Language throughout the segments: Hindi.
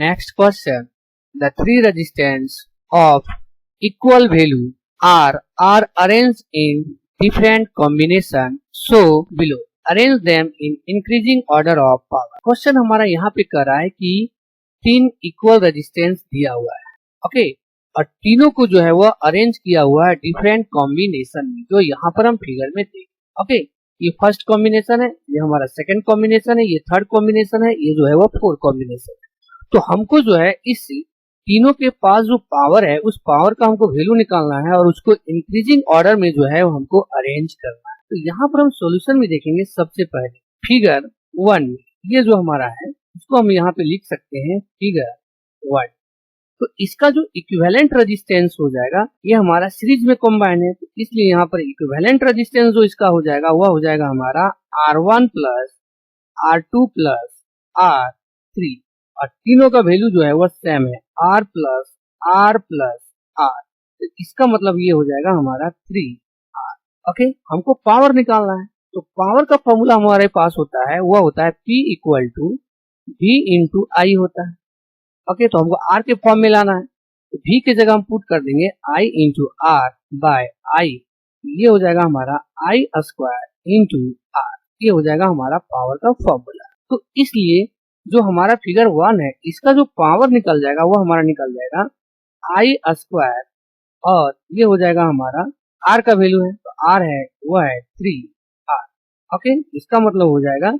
Next question. The three resistance of equal value are arranged in different combination. So below. Arrange them in increasing order of power. Question हमारा यहाँ पे कर रहा है कि तीन इक्वल रेजिस्टेंस दिया हुआ है, ओके, और तीनों को जो है वो अरेंज किया हुआ है डिफरेंट कॉम्बिनेशन में, जो यहाँ पर हम फिगर में देखें, ओके। ये फर्स्ट कॉम्बिनेशन है, ये हमारा सेकंड कॉम्बिनेशन है, ये थर्ड कॉम्बिनेशन है, ये जो है वो फोर्थ कॉम्बिनेशन है। तो हमको जो है इस तीनों के पास जो पावर है उस पावर का हमको वैल्यू निकालना है और उसको इंक्रीजिंग ऑर्डर में जो है वो हमको अरेंज करना है। तो यहाँ पर हम सॉल्यूशन में देखेंगे सबसे पहले फिगर 1, ये जो हमारा है उसको हम यहाँ पे लिख सकते हैं फिगर 1। तो इसका जो इक्विवेलेंट रेजिस्टेंस हो जाएगा ये हमारा सीरीज में कॉम्बाइन है, तो इसलिए यहाँ पर इक्विवेलेंट रेजिस्टेंस जो इसका हो जाएगा वह हो जाएगा हमारा R1 plus R2 plus R3, और तीनों का वैल्यू जो है वह सेम है R plus R plus R। तो इसका मतलब ये हो जाएगा हमारा 3R, ओके। हमको पावर निकालना है, तो पावर का फॉर्मूला हमारे पास होता है वह होता है P equal to V into I होता है, ओके। तो हमको R के फॉर्म में लाना है, तो V की जगह हम पुट कर देंगे I into R by I, ये हो जाएगा हमारा I स्क्वायर इंटू R, ये हो जाएगा हमारा पावर का फॉर्मूला। तो इसलिए जो हमारा फिगर 1 है इसका जो पावर निकल जाएगा वो हमारा निकल जाएगा I स्क्वायर, और ये हो जाएगा हमारा R का वैल्यू है, तो R है वो है 3R, ओके। इसका मतलब हो जाएगा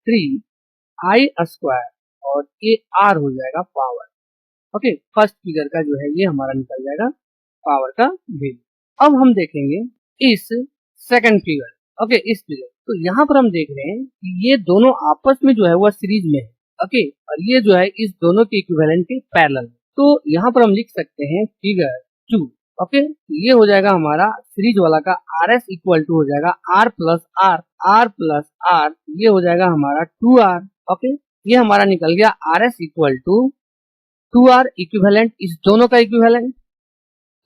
3I स्क्वायर और ये R हो जाएगा पावर, ओके। फर्स्ट फिगर का जो है ये हमारा निकल जाएगा पावर का वैल्यू। अब हम देखेंगे इस सेकंड फिगर, ओके, इस फिगर। तो यहाँ पर हम देख रहे हैं कि ये दोनों आपस में जो है वह सीरीज में है, ओके, और ये जो है इस दोनों के इक्विवेलेंट के पैरेलल। तो यहाँ पर हम लिख सकते हैं फिगर 2, ओके। ये हो जाएगा हमारा सीरीज वाला का RS इक्वल टू हो जाएगा R प्लस R, ये हो जाएगा हमारा 2R, ओके। ये हमारा निकल गया RS equal to 2R equivalent, इस दोनों का इक्विवेलेंट।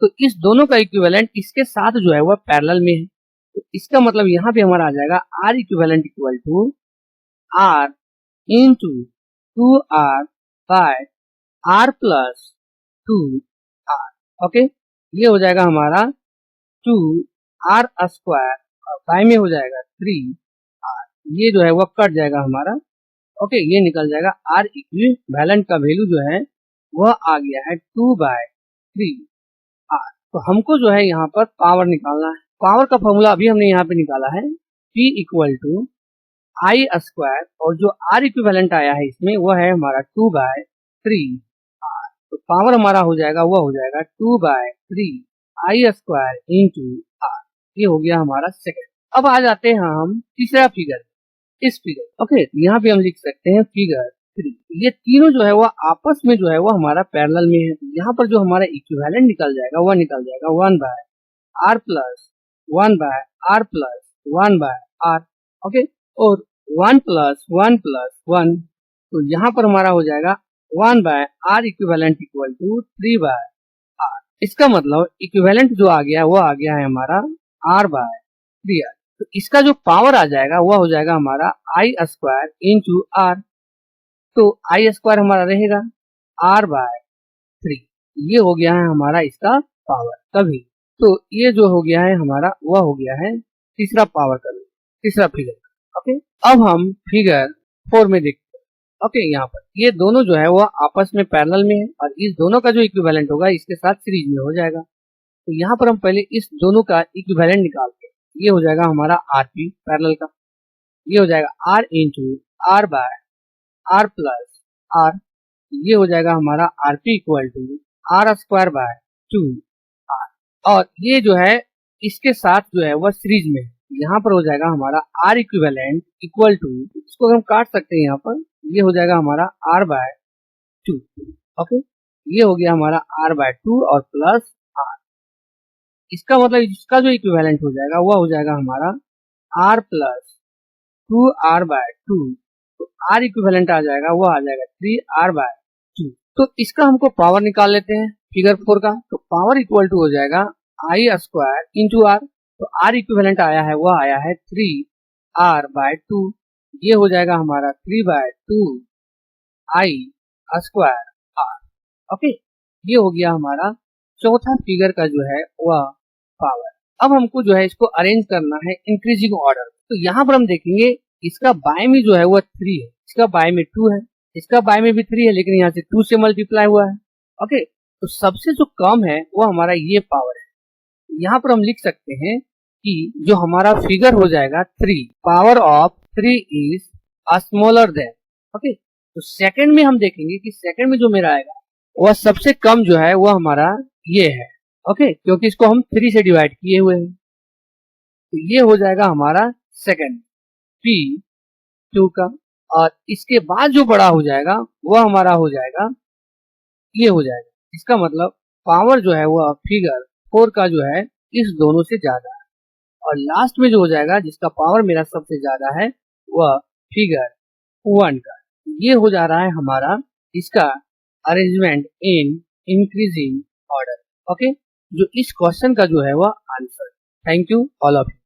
तो इस दोनों का इक्विवेलेंट इसके साथ जो है वह पैरेलल में है, तो इसका मतलब यहाँ पे हमारा आ जाएगा R equivalent equal to R into 2R by R plus 2R, okay. ये हो जाएगा हमारा 2R स्क्वायर और बाय में हो जाएगा 3R, ये जो है वह कट जाएगा हमारा, ओके। ये निकल जाएगा R इक्विवेलेंट का वैल्यू जो है वह आ गया है 2/3R। तो हमको जो है यहाँ पर पावर निकालना है। पावर का फॉर्मूला अभी हमने यहाँ पे निकाला है P equal to I square, और जो R इक्विवेलेंट आया है इसमें वह है हमारा 2/3R। तो पावर हमारा हो जाएगा वह हो जाएगा 2/3I स्क्वायर इंटू R, ये हो गया हमारा सेकंड। अब आ जाते हैं हम तीसरा फिगर, इस फिगर, ओके। यहाँ पे हम लिख सकते हैं फिगर 3। ये तीनों जो है वह आपस में जो है वह हमारा पैरेलल में है। यहाँ पर जो हमारा इक्विवेलेंट निकल जाएगा वह निकल जाएगा 1/R plus 1/R plus 1/R, okay, और 1 प्लस 1 प्लस 1। तो यहाँ पर हमारा हो जाएगा 1/R equivalent equal to 3/R। इसका मतलब इक्विवेलेंट जो आ गया वो आ गया है हमारा R/3R। तो इसका जो पावर आ जाएगा वह हो जाएगा हमारा I स्क्वायर इंटू R। तो I स्क्वायर हमारा रहेगा R/3, ये हो गया है हमारा इसका पावर कभी। तो ये जो हो गया है हमारा वह हो गया है तीसरा पावर का, तीसरा फिगर, ओके। अब हम फिगर 4 में देखते हैं, ओके। यहाँ पर ये दोनों जो है वह आपस में पैरेलल में है और इस दोनों का जो इक्विवेलेंट होगा इसके साथ सीरीज में हो जाएगा। तो यहाँ पर हम पहले इस दोनों का इक्विवेलेंट निकालते हैं, ये हो जाएगा हमारा RP पैरेलल का, ये हो जाएगा R into R by R plus R, ये हो जाएगा हमारा RP equal to R square by 2R, और ये जो है इसके साथ जो है वह सीरीज में है। यहाँ पर हो जाएगा हमारा R इक्विवेलेंट इक्वल टू, इसको हम काट सकते हैं यहाँ पर, ये हो जाएगा हमारा R/2, ओके। ये हो गया हमारा R/2 और प्लस R। इसका मतलब इसका जो इक्विवेलेंट हो जाएगा वह हो जाएगा हमारा R प्लस 2R/2। तो R इक्विवेलेंट आ जाएगा वो आ जाएगा 3R/2। तो इसका हमको पावर निकाल लेते हैं फिगर 4 का। तो पावर इक्वल टू हो जाएगा I स्क्वायर इंटू R। तो R इक्विवेलेंट आया है वह आया है 3R/2, ये हो जाएगा हमारा 3/2I स्क्वायर ओके, ये हो गया हमारा चौथा फिगर का जो है वह पावर। अब हमको जो है इसको अरेंज करना है इंक्रीजिंग ऑर्डर। तो यहाँ पर हम देखेंगे इसका बाय में जो है वह 3 है, इसका बाय में 2 है, इसका बाय में भी 3 है, लेकिन यहाँ से 2 से मल्टीप्लाई हुआ है। ओके, तो सबसे जो कम है वो हमारा ये पावर है। यहाँ पर हम लिख सकते हैं कि जो हमारा फिगर हो जाएगा 3, power of 3 is smaller than. Okay, तो सेकंड में हम देखेंगे कि सेकंड में जो मेरा आएगा वह सबसे कम जो है वह हमारा ये है। ओके, क्योंकि इसको हम 3 से डिवाइड किए हुए हैं, तो ये हो जाएगा हमारा सेकंड P2 का। और इसके बाद जो बड़ा हो जाएगा वह हमारा हो जाएगा, ये हो जाएगा, इसका मतलब पावर जो है वह फिगर 4 का जो है इस दोनों से ज्यादा है। और लास्ट में जो हो जाएगा जिसका पावर मेरा सबसे ज्यादा है वह फिगर 1 का। ये हो जा रहा है हमारा इसका arrangement in increasing order. Okay, जो इस क्वेश्चन का जो है वह answer. Thank you all of you.